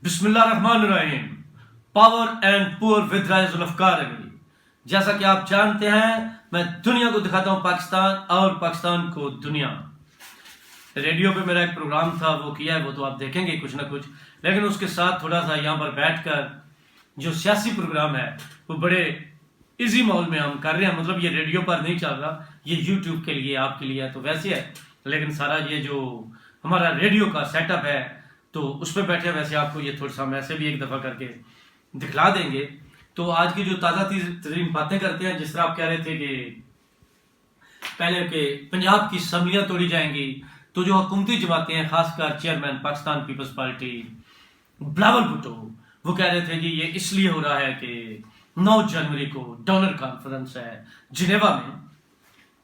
بسم اللہ الرحمن الرحیم. پاور اینڈ پور ود رائز الافکار. جیسا کہ آپ جانتے ہیں میں دنیا کو دکھاتا ہوں پاکستان اور پاکستان کو دنیا. ریڈیو پہ میرا ایک پروگرام تھا وہ کیا ہے، وہ تو آپ دیکھیں گے کچھ نہ کچھ، لیکن اس کے ساتھ تھوڑا سا یہاں پر بیٹھ کر جو سیاسی پروگرام ہے وہ بڑے ایزی ماحول میں ہم کر رہے ہیں. مطلب یہ ریڈیو پر نہیں چل رہا، یہ یوٹیوب کے لیے آپ کے لیے تو ویسے ہے، لیکن سارا یہ جو ہمارا ریڈیو کا سیٹ اپ ہے تو اس پہ بیٹھے. ویسے آپ کو یہ تھوڑا سا ہم ایسے بھی ایک دفعہ کر کے دکھلا دیں گے. تو آج کی جو تازہ ترین باتیں کرتے ہیں، جس طرح آپ کہہ رہے تھے کہ پہلے کہ پنجاب کی اسمبلیاں توڑی جائیں گی، تو جو حکومتی جماعتیں ہیں خاص کر چیئرمین پاکستان پیپلز پارٹی بلاول بھٹو وہ کہہ رہے تھے کہ یہ اس لیے ہو رہا ہے کہ 9 جنوری کو ڈونر کانفرنس ہے جنیوا میں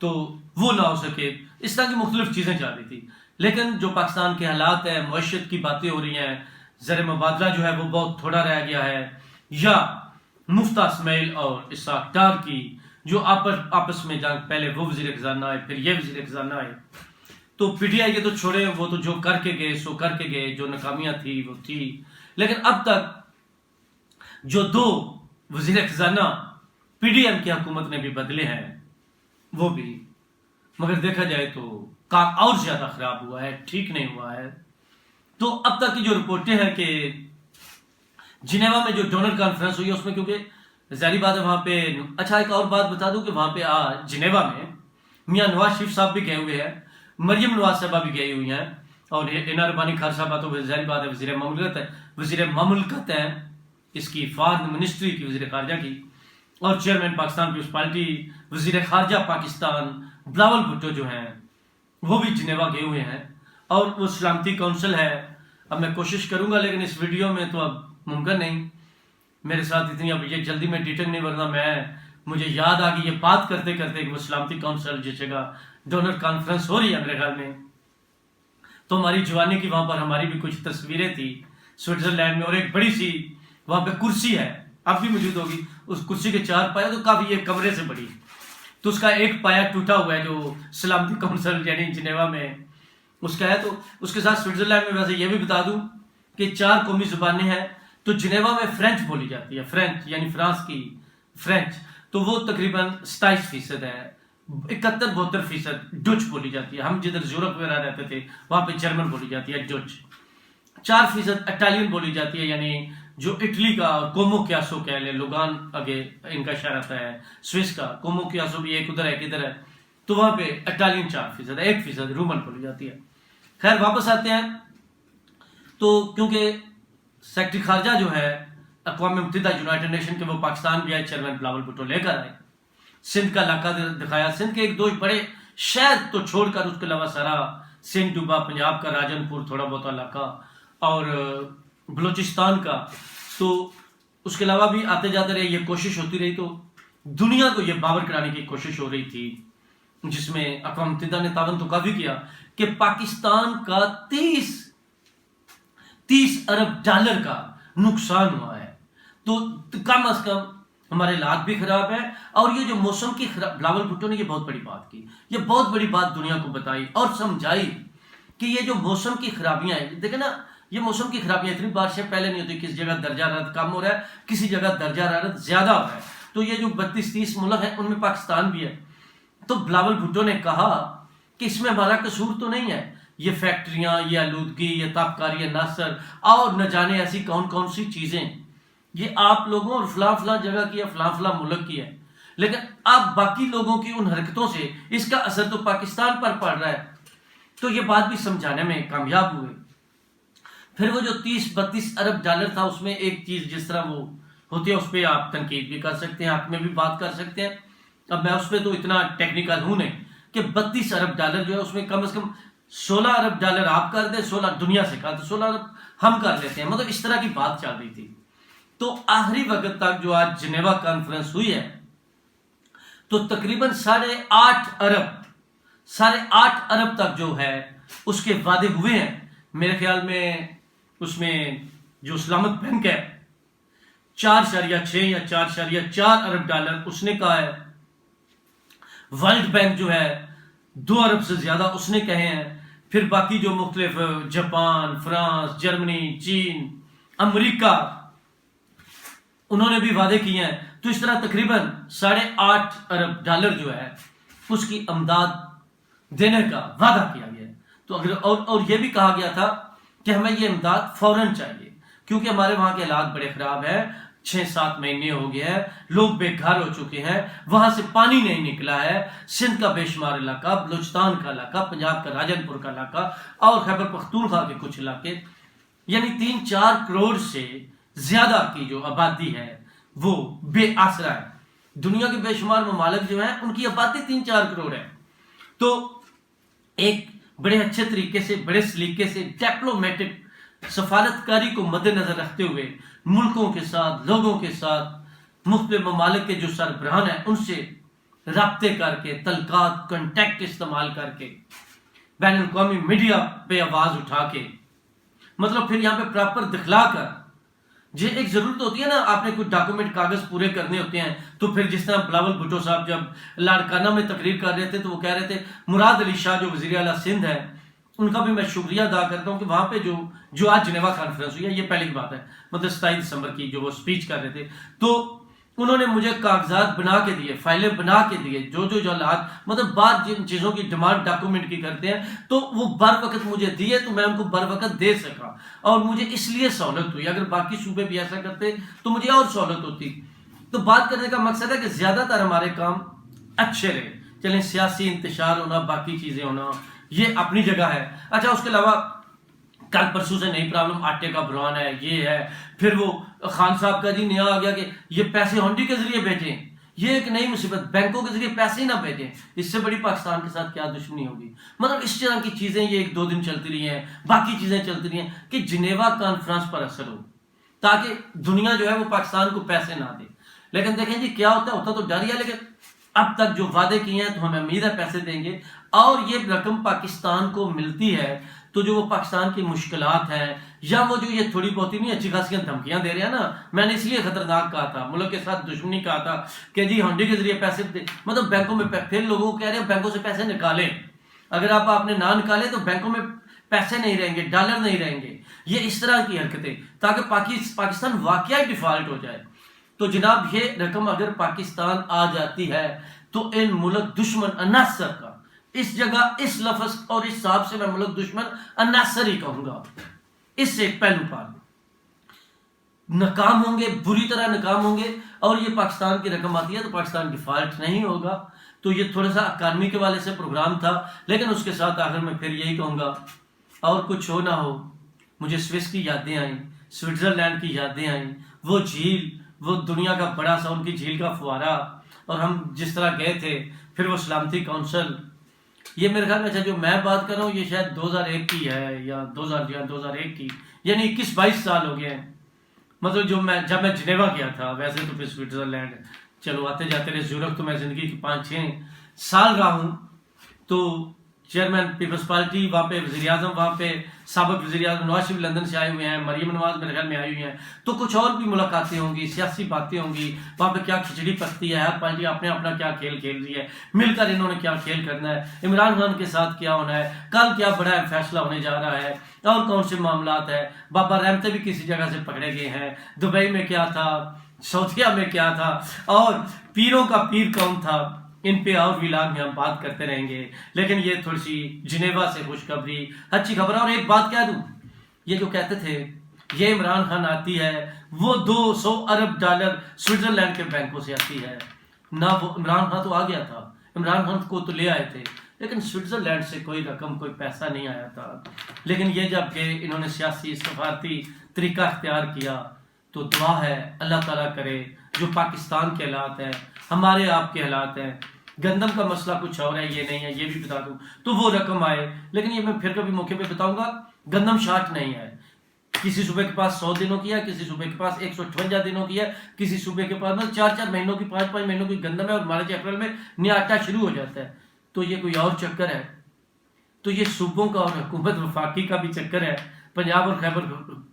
تو وہ نہ ہو سکے. اس طرح کی مختلف چیزیں چل رہی تھی، لیکن جو پاکستان کے حالات ہیں، معیشت کی باتیں ہو رہی ہیں، زر مبادلہ جو ہے وہ بہت تھوڑا رہ گیا ہے، یا مفتہ اسماعیل اور اسحاق ڈار کی جو آپس میں جنگ، پہلے وہ وزیر خزانہ آئے پھر یہ وزیر خزانہ آئے. تو پی ٹی آئی کے تو چھوڑے، وہ تو جو کر کے گئے سو کر کے گئے، جو ناکامیاں تھی وہ تھی. لیکن اب تک جو 2 وزیر خزانہ پی ڈی ایم کی حکومت نے بھی بدلے ہیں وہ بھی، مگر دیکھا جائے تو کام اور زیادہ خراب ہوا ہے، ٹھیک نہیں ہوا ہے. تو اب تک کی جو رپورٹیں ہیں کہ جنیوا میں جو ڈونر کانفرنس ہوئی ہے اس میں، کیونکہ ظاہری بات ہے وہاں پہ، اچھا ایک اور بات بتا دوں کہ وہاں پہ جنیوا میں میاں نواز شریف صاحب بھی گئے ہوئے ہیں، مریم نواز صاحبہ بھی گئی ہوئی ہیں، اور اینا ربانی خان صاحبہ تو ظاہری بات ہے وزیر مملکت ہیں اس کی فارن منسٹری کی، وزیر خارجہ کی، اور چیئرمین پاکستان پیپلز پارٹی وزیر خارجہ پاکستان بلاول بھٹو جو ہیں وہ بھی جنیوا گئے ہوئے ہیں. اور وہ سلامتی کونسل ہے. اب میں کوشش کروں گا لیکن اس ویڈیو میں تو اب ممکن نہیں، میرے ساتھ اتنی اب یہ جلدی میں ڈیٹنگ نہیں، ورنہ مجھے یاد آ گئی یہ بات کرتے کرتے کہ وہ سلامتی کونسل جس جگہ ڈونر کانفرنس ہو رہی ہے میرے خیال میں، تو ہماری جوانی کی وہاں پر ہماری بھی کچھ تصویریں تھی سوئٹزرلینڈ میں، اور ایک بڑی سی وہاں پہ کرسی ہے، اب بھی موجود ہوگی. اس کرسی کے 4 پائے تو کافی یہ کمرے سے بڑی، تو اس کا ایک پایا ٹوٹا ہوا ہے جو سلامتی کونسل یعنی جنیوا میں اس کا ہے. تو اس کے ساتھ سوئٹزرلینڈ میں ویسے یہ بھی بتا دوں کہ 4 قومی زبانیں ہیں، تو جنیوا میں فرینچ بولی جاتی ہے، فرینچ یعنی فرانس کی فرینچ، تو وہ تقریباً 27% ہے. 71-72% ڈچ بولی جاتی ہے. ہم جدھر یورپ وغیرہ رہتے تھے وہاں پہ جرمن بولی جاتی ہے ڈچ. 4% اٹالین بولی جاتی ہے، یعنی جو اٹلی کا کومو کیاسو کہہ لیں، لوگان آگے ان کا شہر آتا ہے، سوئس کا کومو کیاسو بھی ایک ادھر ہے ایک ادھر ہے، تو وہاں پہ اٹالین 4% ہے، 1% رومن بولی جاتی ہے. خیر واپس آتے ہیں. تو کیونکہ سیکرٹری خارجہ جو ہے اقوام متحدہ یونائٹڈ نیشن کے وہ پاکستان بھی آئے، چیئرمین بلاول بھٹو لے کر آئے، سندھ کا علاقہ دکھایا، سندھ کے 1-2 بڑے شہر تو چھوڑ کر اس کے علاوہ سارا سندھ ڈوبا، پنجاب کا راجن پور تھوڑا بہت علاقہ، اور بلوچستان کا، تو اس کے علاوہ بھی آتے جاتے رہے. یہ کوشش ہوتی رہی، تو دنیا کو یہ باور کرانے کی کوشش ہو رہی تھی، جس میں اقوام متحدہ نے تعاون تو کافی کیا کہ پاکستان کا 30 ارب ڈالر کا نقصان ہوا ہے. تو کم از کم ہمارے حالات بھی خراب ہیں. اور یہ جو موسم کی بلاول بھٹو نے یہ بہت بڑی بات کی، یہ بہت بڑی بات دنیا کو بتائی اور سمجھائی کہ یہ جو موسم کی خرابیاں ہیں، دیکھیں نا، یہ موسم کی خرابیاں اتنی بارشیں پہلے نہیں ہوتی، کسی جگہ درجہ حرارت کم ہو رہا ہے، کسی جگہ درجہ حرارت زیادہ ہو رہا ہے. تو یہ جو 32-30 ملک ہیں ان میں پاکستان بھی ہے. تو بلاول بھٹو نے کہا کہ اس میں ہمارا قصور تو نہیں ہے، یہ فیکٹریاں، یہ آلودگی، یہ تابکاری ناصر اور نہ جانے ایسی کون سی چیزیں یہ آپ لوگوں اور فلاں جگہ کی ہے، فلاں ملک کی ہے، لیکن اب باقی لوگوں کی ان حرکتوں سے اس کا اثر تو پاکستان پر پڑ رہا ہے. تو یہ بات بھی سمجھانے میں کامیاب ہوئے. پھر وہ جو 30-32 ارب ڈالر تھا، اس میں ایک چیز جس طرح وہ ہوتی ہے اس پہ آپ تنقید بھی کر سکتے ہیں، حق میں بھی بات کر سکتے ہیں. اب میں اس پہ تو اتنا ٹیکنیکل ہوں نہیں کہ 32 ارب ڈالر جو ہے اس میں کم از کم 16 ارب ڈالر آپ کر دیں، 16 دنیا سے کہا تو 16 ارب ہم کر لیتے ہیں، مطلب اس طرح کی بات چل رہی تھی. تو آخری وقت تک جو آج جنیوا کانفرنس ہوئی ہے تو تقریباً 8.5 ارب تک جو ہے اس کے وعدے ہوئے ہیں. میرے خیال میں اس میں جو سلامت بینک ہے 4.6 یا 4.4 ارب ڈالر اس نے کہا ہے. ورلڈ بینک جو ہے 2 ارب سے زیادہ اس نے کہے ہیں. پھر باقی جو مختلف جاپان، فرانس، جرمنی، چین امریکہ انہوں نے بھی وعدے کیے ہیں. تو اس طرح تقریباً $8.5 ارب جو ہے اس کی امداد دینے کا وعدہ کیا گیا ہے. تو اگر اور یہ بھی کہا گیا تھا کہ ہمیں یہ امداد فوراً چاہیے کیونکہ ہمارے وہاں کے حالات بڑے خراب ہیں. 6-7 مہینے ہو گئے ہیں, لوگ بے گھر ہو چکے ہیں, وہاں سے پانی نہیں نکلا ہے. سندھ کا بے شمار علاقہ, بلوچستان کا علاقہ, پنجاب کا راجن پور کا علاقہ اور خیبر پختونخوا کے کچھ علاقے, یعنی 3-4 کروڑ سے زیادہ کی جو آبادی ہے وہ بے آسرا ہے. دنیا کے بے شمار ممالک جو ہیں ان کی آبادی 3-4 کروڑ ہے. تو ایک بڑے اچھے طریقے سے, بڑے سلیقے سے, ڈپلومیٹک سفارتکاری کو مد نظر رکھتے ہوئے ملکوں کے ساتھ, لوگوں کے ساتھ, مختلف ممالک کے جو سربراہان ہیں ان سے رابطے کر کے, تعلقات, کنٹیکٹ استعمال کر کے, بین الاقوامی میڈیا پہ آواز اٹھا کے, مطلب پھر یہاں پہ پراپر دکھلا کر, جو ایک ضرورت ہوتی ہے نا, آپ نے کچھ ڈاکومنٹ کاغذ پورے کرنے ہوتے ہیں. تو پھر جس طرح بلاول بھٹو صاحب جب لاڑکانہ میں تقریر کر رہے تھے تو وہ کہہ رہے تھے, مراد علی شاہ جو وزیر اعلیٰ سندھ ہے ان کا بھی میں شکریہ ادا کرتا ہوں کہ وہاں پہ جو آج جنیوا کانفرنس ہوئی ہے, یہ پہلی بات ہے, مطلب 27 دسمبر کی جو وہ سپیچ کر رہے تھے, تو انہوں نے مجھے کاغذات بنا کے دیے, فائلیں بنا کے دیے, جو حالات مطلب بعض جن چیزوں کی ڈیمانڈ ڈاکومنٹ کی کرتے ہیں تو وہ بر وقت مجھے دیے, تو میں ان کو بر وقت دے سکا اور مجھے اس لیے سہولت ہوئی. اگر باقی صوبے بھی ایسا کرتے تو مجھے اور سہولت ہوتی. تو بات کرنے کا مقصد ہے کہ زیادہ تر ہمارے کام اچھے رہے. چلیں سیاسی انتشار ہونا, باقی چیزیں ہونا, یہ اپنی جگہ ہے. اچھا, اس کے علاوہ کل پرسوں سے نئی پرابلم آٹے کا بحران ہے, یہ ہے. پھر وہ خان صاحب کا جی نیا آ گیا کہ یہ پیسے ہونڈی کے ذریعے بھیجیں, یہ ایک نئی مصیبت, بینکوں کے ذریعے پیسے نہ بھیجیں. اس سے بڑی پاکستان کے ساتھ کیا دشمنی ہوگی. مطلب اس طرح کی چیزیں یہ 1-2 دن چلتی رہی ہیں, باقی چیزیں چلتی رہی ہیں کہ جنیوا کانفرنس پر اثر ہو تاکہ دنیا جو ہے وہ پاکستان کو پیسے نہ دے. لیکن دیکھیں جی کیا ہوتا تو ڈر ہی ہے, لیکن اب تک جو وعدے کیے ہیں تو ہمیں امید ہے پیسے دیں گے, اور یہ رقم پاکستان کو ملتی ہے تو جو وہ پاکستان کی مشکلات ہیں یا وہ جو یہ تھوڑی بہت نہیں اچھی خاصی دھمکیاں دے رہے ہیں نا, میں نے اس لیے خطرناک کہا تھا, ملک کے ساتھ دشمنی کہا تھا کہ جی ہنڈی کے ذریعے پیسے مطلب بینکوں میں, پھر لوگوں کو کہہ رہے ہیں بینکوں سے پیسے نکالیں. اگر آپ نے نہ نکالے تو بینکوں میں پیسے نہیں رہیں گے, ڈالر نہیں رہیں گے. یہ اس طرح کی حرکتیں تاکہ پاکستان واقعی ڈیفالٹ ہو جائے. تو جناب یہ رقم اگر پاکستان آ جاتی ہے تو ان ملک دشمن عناصر کا, اس جگہ اس لفظ اور اس حساب سے میں ملک دشمن عناصر ہی کہوں گا, اس سے ایک پہلو پار ناکام ہوں گے, بری طرح ناکام ہوں گے. اور یہ پاکستان کی رقم آتی ہے تو پاکستان ڈیفالٹ نہیں ہوگا. تو یہ تھوڑا سا اکانومی کے والے سے پروگرام تھا, لیکن اس کے ساتھ آخر میں پھر یہی کہوں گا, اور کچھ ہو نہ ہو, مجھے سوئس کی یادیں آئیں, سوئٹزرلینڈ کی یادیں آئیں, وہ جھیل, وہ دنیا کا بڑا سا ان کی جھیل کا فوارہ, اور ہم جس طرح گئے تھے, پھر وہ سلامتی کونسل. یہ میرے خیال میں جو میں بات کر رہا ہوں یہ شاید 2001 کی ہے یا 2001 کی, یعنی 21-22 سال ہو گئے ہیں. مطلب جب میں جنیوا گیا تھا, ویسے تو پھر سوئٹزرلینڈ چلو آتے جاتے رہے, زیورخ تو میں زندگی کی 5-6 سال رہا ہوں. تو چیئرمین پیپلز پارٹی وہاں پہ, وزیر اعظم وہاں پہ, سابق وزیر اعظم نواز شریف لندن سے آئے ہوئے ہیں, مریم نواز میرے خیال میں آئی ہوئی ہیں. تو کچھ اور بھی ملاقاتیں ہوں گی, سیاسی باتیں ہوں گی, وہاں پہ کیا کھچڑی پکتی ہے, ہر پارٹی اپنے اپنا کیا کھیل کھیل رہی ہے, مل کر انہوں نے کیا کھیل کرنا ہے, عمران خان کے ساتھ کیا ہونا ہے, کل کیا بڑا فیصلہ ہونے جا رہا ہے, اور کون سے معاملات ہیں. بابا رحمتے بھی کسی جگہ سے پکڑے گئے ہیں, دبئی میں کیا تھا, سعودیہ میں کیا تھا, اور پیروں کا پیر کون تھا. ان پہ اور ویلاگ میں ہم بات کرتے رہیں گے, لیکن یہ تھوڑی سی جنیوا سے خوشخبری, اچھی خبر. اور ایک بات کہہ دوں, یہ جو کہتے تھے یہ عمران خان آتی ہے, وہ $200 ارب سوئٹزرلینڈ کے بینکوں سے آتی ہے نہ. وہ عمران خان تو آ گیا تھا, عمران خان کو تو لے آئے تھے, لیکن سوئٹزرلینڈ سے کوئی رقم, کوئی پیسہ نہیں آیا تھا. لیکن یہ جب کہ انہوں نے سیاسی سفارتی طریقہ اختیار کیا, تو دعا ہے اللہ تعالیٰ کرے جو پاکستان کے حالات ہیں, ہمارے آپ کے حالات ہیں, گندم کا مسئلہ کچھ اور ہے, یہ نہیں ہے, یہ بھی بتا دوں, تو وہ رقم آئے. لیکن یہ میں پھر کبھی موقع پہ بتاؤں گا, گندم شارٹ نہیں ہے. کسی صوبے کے پاس 100 دنوں کی ہے, کسی صوبے کے پاس 158 دنوں کی ہے, کسی صوبے کے پاس 4-4 مہینوں کی, 5-5 مہینوں کی گندم ہے, اور مارچ اپریل میں نیا آٹا شروع ہو جاتا ہے. تو یہ کوئی اور چکر ہے. تو یہ صوبوں کا اور حکومت وفاقی کا بھی چکر ہے. پنجاب اور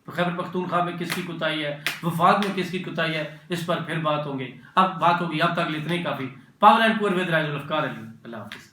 خیبر پختونخوا میں کس کی کوتاہی ہے, وفاق میں کس کی کوتاہی ہے, اس پر پھر بات ہوگی. اب تک اتنی کافی. پاور اینڈ پور ود رائز الافکار علی. اللہ حافظ.